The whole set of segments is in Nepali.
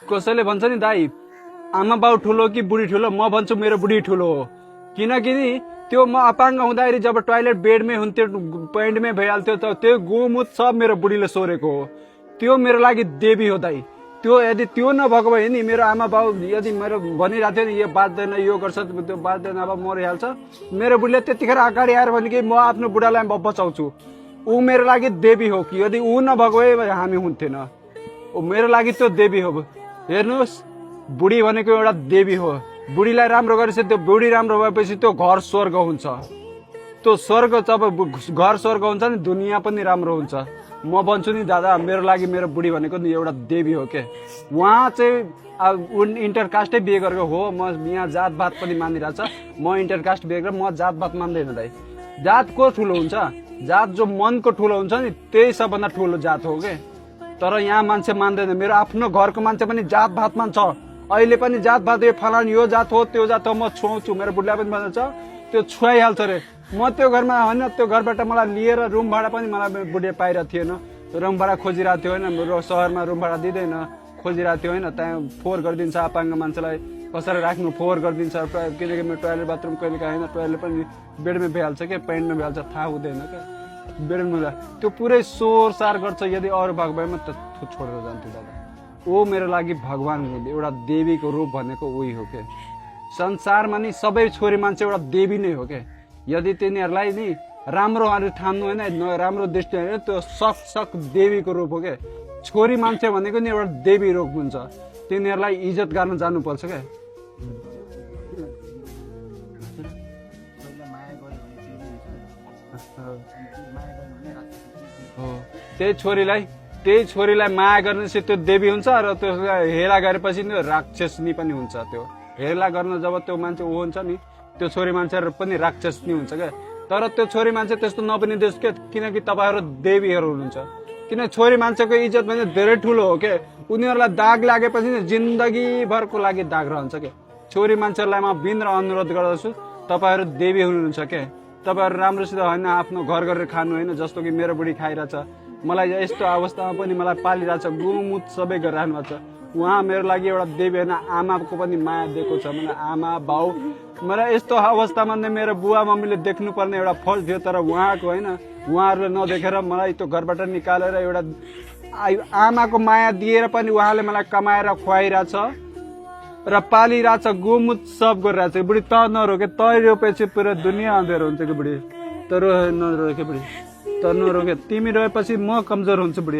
कसैले भन्छ नि दाई आमा बाउ ठुलो कि बुढी ठुलो, म भन्छु मेरो बुढी ठुलो हो। किनकि त्यो म अपाङ्ग हुँदाखेरि जब टोयलेट बेडमै हुन्थ्यो, पेन्टमै भइहाल्थ्यो, त त्यो गोमुत सब मेरो बुढीले सोरेको हो। त्यो मेरो लागि देवी हो दाई। त्यो यदि त्यो नभएको भए नि मेरो आमा बाउ यदि मेरो भनिरहेको थियो नि यो बाँच्दैन, यो गर्छ, त्यो बाँच्दैन, अब मरिहाल्छ, मेरो बुढीले त्यतिखेर अगाडि आएर भने कि म आफ्नो बुढालाई बचाउँछु। ऊ मेरो लागि देवी हो कि यदि ऊ नभएको भए हामी हुन्थेन। मेरो लागि त्यो देवी हो। हेर्नुहोस्, बुढी भनेको एउटा देवी हो। बुढीलाई राम्रो गरेपछि त्यो बुढी राम्रो भएपछि त्यो घर स्वर्ग हुन्छ। त्यो स्वर्ग जब घर स्वर्ग हुन्छ नि दुनियाँ पनि राम्रो हुन्छ। म भन्छु नि दादा, मेरो लागि मेरो बुढी भनेको नि एउटा देवी हो के। उहाँ चाहिँ इन्टरकास्टै बिहे गरेको हो। म यहाँ जातभात पनि मानिरहेछ। म इन्टरकास्ट बिहे गरेर म जातभात मान्दैन दाइ। जात को ठुलो हुन्छ? जात जो मनको ठुलो हुन्छ नि त्यही सबभन्दा ठुलो जात हो के। तर यहाँ मान्छे मान्दैन। मेरो आफ्नो घरको मान्छे पनि जात भात मान्छ। अहिले पनि जात भात यो फलान यो जात हो त्यो जात हो म छुवाउँछु। मेरो बुढाले पनि भन्छ त्यो छुवाइहाल्छ अरे। म त्यो घरमा होइन, त्यो घरबाट मलाई लिएर रुम भाडा पनि मलाई बुढे पाइरहेको थिएन। रुम भाडा खोजिरहेको थियो होइन, मेरो सहरमा रुम भाडा दिँदैन, खोजिरहेको थियो होइन। त्यहाँ फोहोर गरिदिन्छ अपाङ्ग मान्छेलाई कसरी राख्नु, फोहोर गरिदिन्छ। किनकि मेरो टोयलेट बाथरुम कहिले काहीँ होइन, टोयलेट पनि बेडमै भइहाल्छ क्या, पेन्टमै भइहाल्छ, थाहा हुँदैन क्या। बेडमा त्यो पुरै सोर सार गर्छ। यदि अरू भएको भए म त छोडेर जान्थ्यो दादा। ऊ मेरो लागि भगवान एउटा देवीको रूप भनेको उही हो के। संसारमा नि सबै छोरी मान्छे एउटा देवी नै हो के। यदि तिनीहरूलाई नि राम्रो ठान्नु होइन, राम्रो दृष्टि होइन, त्यो सक देवीको रूप हो के। छोरी मान्छे भनेको नि एउटा देवी रूप हुन्छ। तिनीहरूलाई इज्जत गर्न जानुपर्छ क्या। त्यही छोरीलाई माया गर्नेपछि त्यो देवी हुन्छ र त्यो हेला गरेपछि नि राक्षसनी पनि हुन्छ। त्यो हेला गर्न जब त्यो मान्छे ऊ हुन्छ नि त्यो छोरी मान्छेहरू पनि राक्षसनी हुन्छ क्या। तर त्यो छोरी मान्छे त्यस्तो नबनिदियोस् के, किनकि तपाईँहरू देवीहरू हुनुहुन्छ। किन छोरी मान्छेको इज्जत भने धेरै ठुलो हो के। उनीहरूलाई दाग लागेपछि नि जिन्दगीभरको लागि दाग रहन्छ के। छोरी मान्छेहरूलाई म विनम्र अनुरोध गर्दछु, तपाईँहरू देवी हुनुहुन्छ के। तपाईँहरू राम्रोसित होइन आफ्नो घर गरेर खानु होइन। जस्तो कि मेरो बुढी खाइरहेछ, मलाई यस्तो अवस्थामा पनि मलाई पालिरहेछ, गुमुत सबै गरिरहनु भएको छ। उहाँ मेरो लागि एउटा देवी होइन, आमाको पनि माया दिएको छ। मलाई आमा बाउ मेरो यस्तो अवस्थामा नै मेरो बुवा मम्मीले देख्नुपर्ने एउटा फल थियो, तर उहाँको होइन। उहाँहरूले नदेखेर मलाई त्यो घरबाट निकालेर एउटा आमाको माया दिएर पनि उहाँले मलाई कमाएर खुवाइरहेछ र पालिरहेछ, गोमुत सब गरिरहेछ। बुढी त नरोके, त रोपेपछि पुरा दुनियाँ अँधेरो हुन्छ कि बुढी। त नरोके बुढी, त नरोके। तिमी रोएपछि म कमजोर हुन्छु बुढी।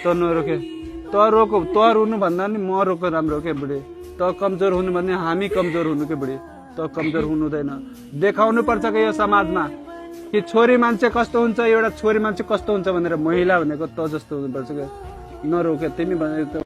त नरोके, त रोको, त रुनु भन्दा नि म रोको राम्रो के बुढी। त कमजोर हुनु भन्ने हामी कमजोर हुनु के बुढी। त कमजोर हुनु हुँदैन। देखाउनु पर्छ कि यो समाजमा कि छोरी मान्छे कस्तो हुन्छ, एउटा छोरी मान्छे कस्तो हुन्छ भनेर। महिला भनेको त जस्तो हुनुपर्छ क्या। नरोके तिमी भनेको